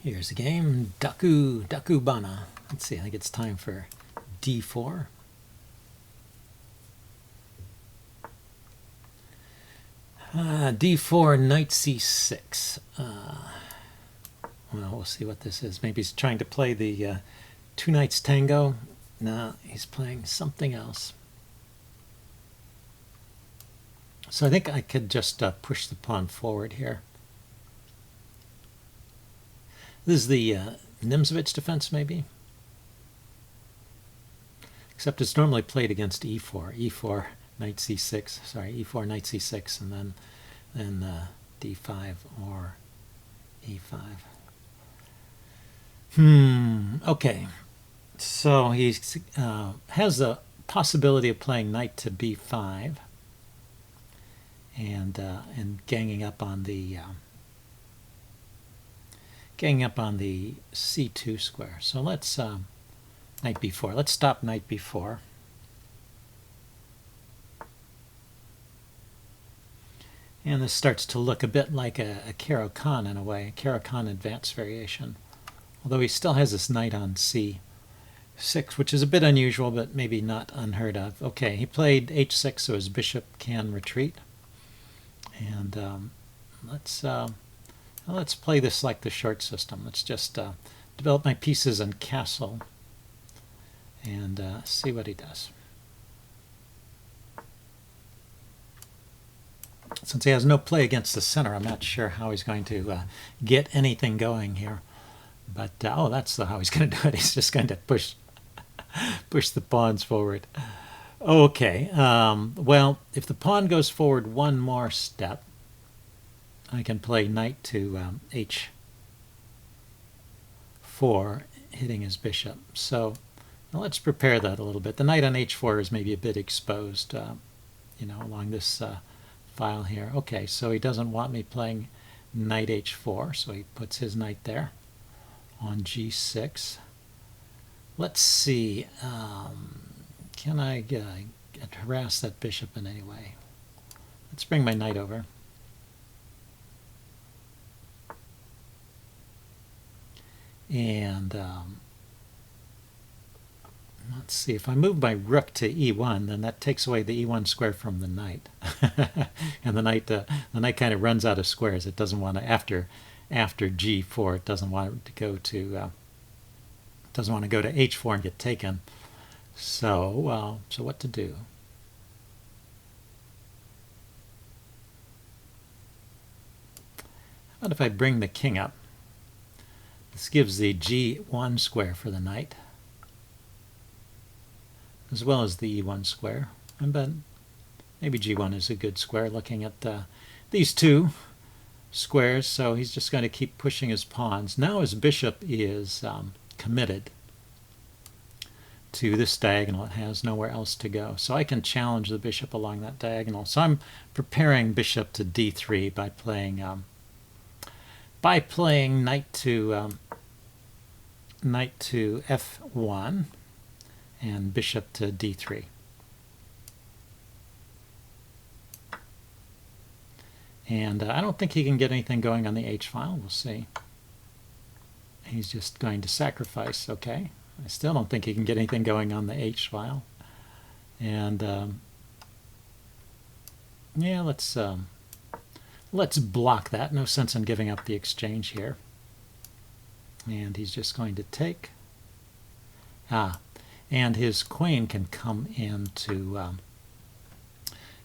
Here's a game, Daku Bana. Let's see, I think it's time for d4. D4, knight c6. Well, we'll see what this is. Maybe he's trying to play the two knights tango. No, he's playing something else. So I think I could just push the pawn forward here. This is the Nimzowitsch defense, maybe? Except it's normally played against e4. e4, knight c6. Sorry, e4, knight c6, and then d5 or e5. Okay. So he has the possibility of playing knight to b5 and ganging up on the c2 square. So let's knight b4. Let's stop knight b4. And this starts to look a bit like a Caro-Kann in a way, a Caro-Kann advanced variation. Although he still has this knight on c6, which is a bit unusual, but maybe not unheard of. Okay, he played h6, so his bishop can retreat. And let's play this like the short system. Let's just develop my pieces and castle and see what he does. Since he has no play against the center, I'm not sure how he's going to get anything going here. But, oh, that's how he's going to do it. He's just going to push the pawns forward. Okay, well, if the pawn goes forward one more step, I can play knight to h4, hitting his bishop. So let's prepare that a little bit. The knight on h4 is maybe a bit exposed, along this file here. Okay, so he doesn't want me playing knight h4, so he puts his knight there on g6. Let's see, can I harass that bishop in any way? Let's bring my knight over. And let's see, if I move my rook to e1, then that takes away the e1 square from the knight. And the knight kind of runs out of squares. It doesn't want to, after g4, it doesn't want to go to h4 and get taken. So what to do? How about if I bring the king up? This gives the g1 square for the knight, as well as the e1 square. But maybe g1 is a good square looking at these two squares. So he's just going to keep pushing his pawns. Now his bishop is committed to this diagonal. It has nowhere else to go. So I can challenge the bishop along that diagonal. So I'm preparing bishop to d3 by playing knight to f1 and bishop to d3. And I don't think he can get anything going on the h file. We'll see. He's just going to sacrifice. Okay. I still don't think he can get anything going on the h file. And yeah, let's block that. No sense in giving up the exchange here. And he's just going to take. And his queen can come into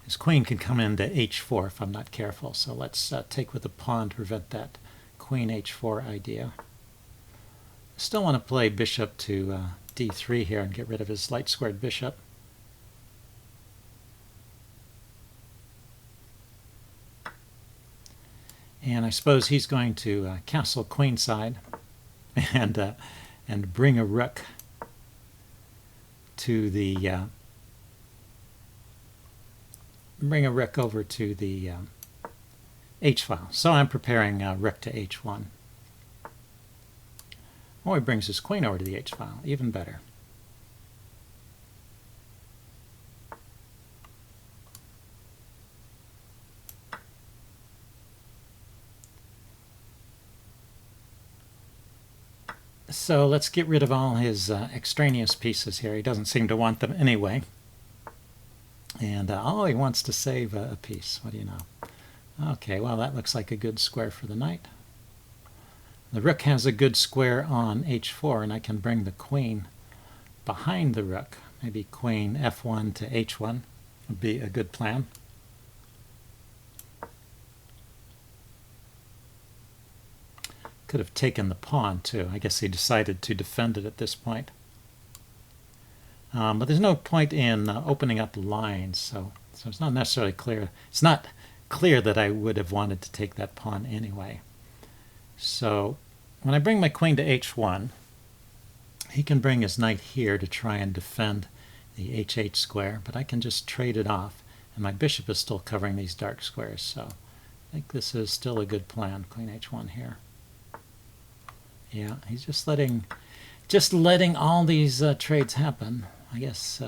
h4 if I'm not careful. So let's take with a pawn to prevent that queen h4 idea. I still want to play bishop to d3 here and get rid of his light squared bishop. And I suppose he's going to castle queenside and bring a rook to the over to the h file. So I'm preparing rook to h1. Or he brings his queen over to the h file. Even better. So let's get rid of all his extraneous pieces here. He doesn't seem to want them anyway. And oh, he wants to save a piece. What do you know? Okay, well, that looks like a good square for the knight. The rook has a good square on h4, and I can bring the queen behind the rook. Maybe queen f1 to h1 would be a good plan. Could have taken the pawn, too. I guess he decided to defend it at this point. But there's no point in opening up lines, so it's not necessarily clear. It's not clear that I would have wanted to take that pawn anyway. So when I bring my queen to h1, he can bring his knight here to try and defend the h8 square, but I can just trade it off, and my bishop is still covering these dark squares, so I think this is still a good plan, queen h1 here. Yeah, he's just letting all these trades happen. I guess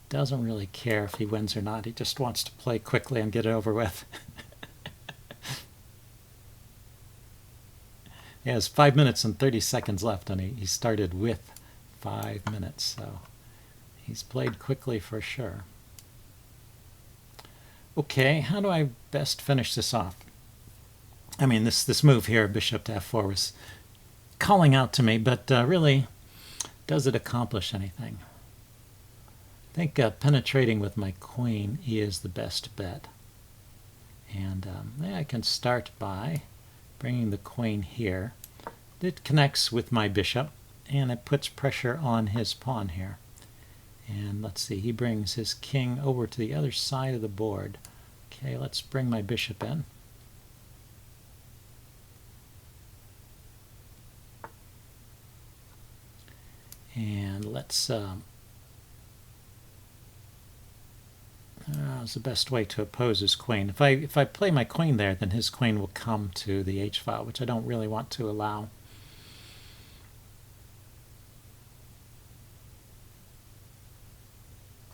doesn't really care if he wins or not. He just wants to play quickly and get it over with. He has 5 minutes and 30 seconds left, and he started with 5 minutes, so he's played quickly for sure. Okay, how do I best finish this off? I mean, this move here, bishop to f4, was calling out to me, but really, does it accomplish anything? I think penetrating with my queen is the best bet. And yeah, I can start by bringing the queen here. It connects with my bishop, and it puts pressure on his pawn here. And let's see, he brings his king over to the other side of the board. Okay, let's bring my bishop in. And let's it's the best way to oppose his queen. If I play my queen there, then his queen will come to the h-file, which I don't really want to allow.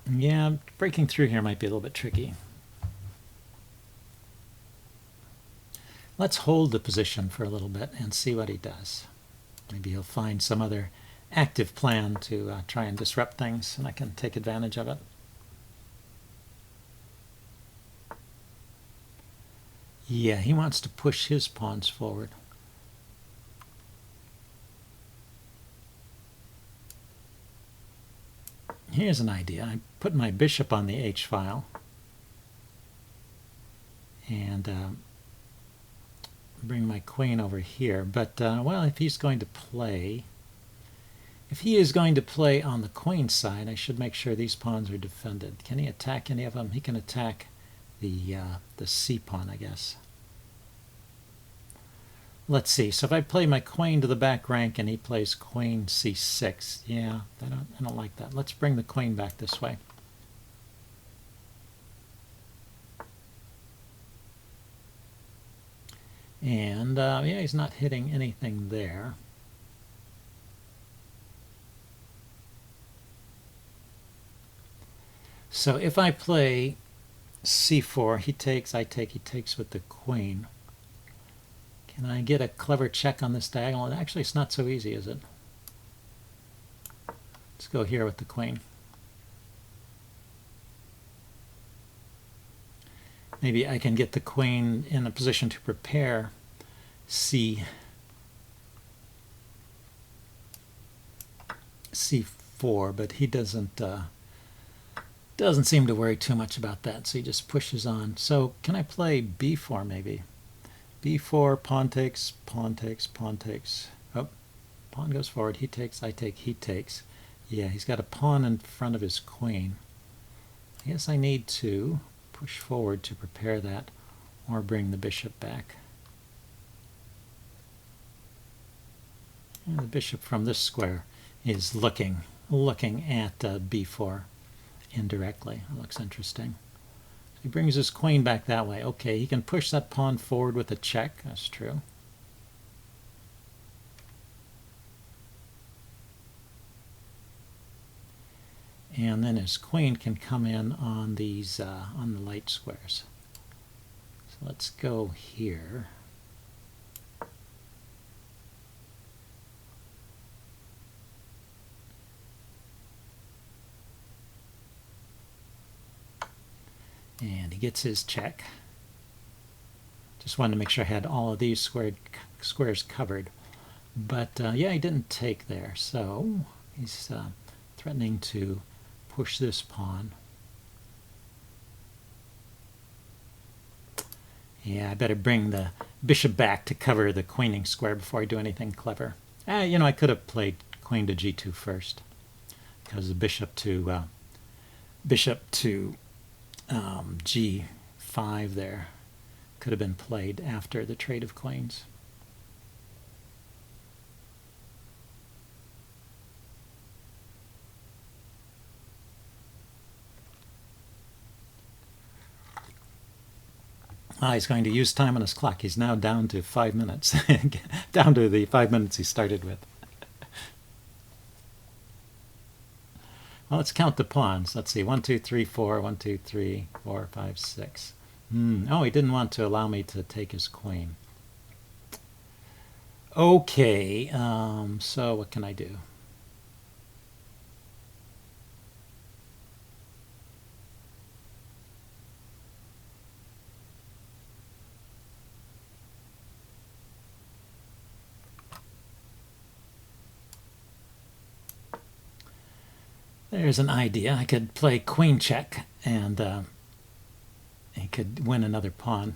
Yeah, breaking through here might be a little bit tricky. Let's hold the position for a little bit and see what he does. Maybe he'll find some other active plan to try and disrupt things, and I can take advantage of it. Yeah, he wants to push his pawns forward. Here's an idea. I put my bishop on the h-file and bring my queen over here. But, well, if he is going to play on the queen side, I should make sure these pawns are defended. Can he attack any of them? He can attack the c pawn, I guess. Let's see. So if I play my queen to the back rank and he plays queen c6, yeah, I don't like that. Let's bring the queen back this way. And yeah, he's not hitting anything there. So if I play c4, he takes, I take, he takes with the queen. Can I get a clever check on this diagonal? Actually, it's not so easy, is it? Let's go here with the queen. Maybe I can get the queen in a position to prepare c4, but he doesn't seem to worry too much about that, so he just pushes on. So can I play b4 maybe? b4, pawn takes, pawn takes, pawn takes. Oh, pawn goes forward, he takes, I take, he takes. Yeah, he's got a pawn in front of his queen. I guess I need to push forward to prepare that, or bring the bishop back. And the bishop from this square is looking at b4 indirectly. That looks interesting. He brings his queen back that way. Okay, he can push that pawn forward with a check. That's true. And then his queen can come in on these on the light squares. So let's go here. And he gets his check. Just wanted to make sure I had all of these squares covered. But yeah, he didn't take there, so he's threatening to push this pawn. Yeah, I better bring the bishop back to cover the queening square before I do anything clever. You know, I could have played queen to g2 first, because the bishop to g5 there could have been played after the trade of queens. He's going to use time on his clock. He's now down to 5 minutes, down to the 5 minutes he started with. Well, let's count the pawns. Let's see, 1, 2, 3, 4, 1, 2, 3, 4, 5, 6. Oh, he didn't want to allow me to take his queen. Okay, so what can I do? There's an idea. I could play queen check, and he could win another pawn.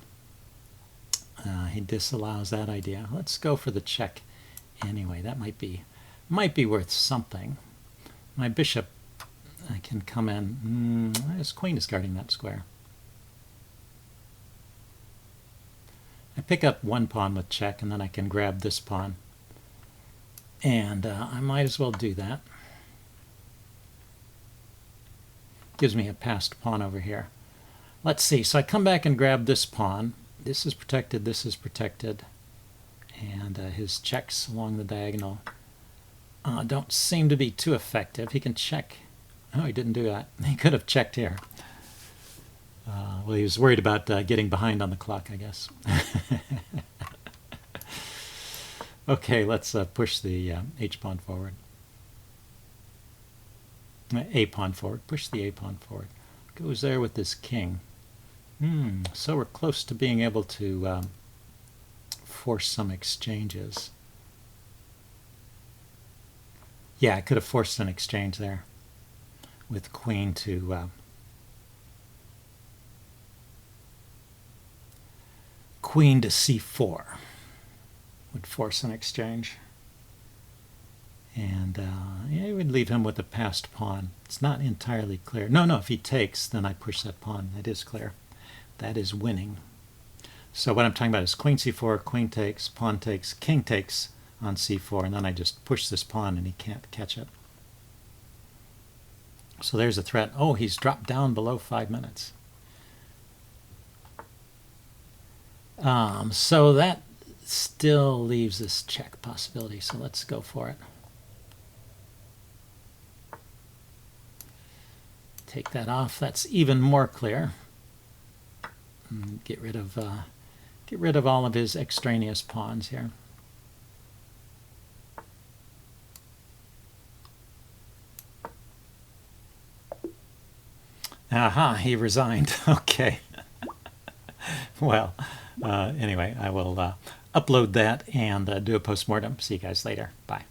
He disallows that idea. Let's go for the check anyway. That might be worth something. My bishop, I can come in. His queen is guarding that square. I pick up one pawn with check, and then I can grab this pawn. And I might as well do that. Gives me a passed pawn over here. Let's see. So I come back and grab this pawn. This is protected. This is protected. And his checks along the diagonal don't seem to be too effective. He can check. Oh, he didn't do that. He could have checked here. Well, he was worried about getting behind on the clock, I guess. Okay, let's push the h-pawn forward. A-pawn forward. Push the A-pawn forward. Goes there with this king. So we're close to being able to force some exchanges. Yeah, I could have forced an exchange there with queen to c4 would force an exchange. And yeah, it would leave him with a passed pawn. It's not entirely clear. No, if he takes, then I push that pawn. That is clear. That is winning. So what I'm talking about is queen c4, queen takes, pawn takes, king takes on c4, and then I just push this pawn and he can't catch it. So there's a threat. Oh, he's dropped down below 5 minutes. So that still leaves this check possibility, so let's go for it. Take that off. That's even more clear. Get rid of all of his extraneous pawns here. Aha, he resigned. Okay. Well, anyway, I will upload that and do a postmortem. See you guys later. Bye.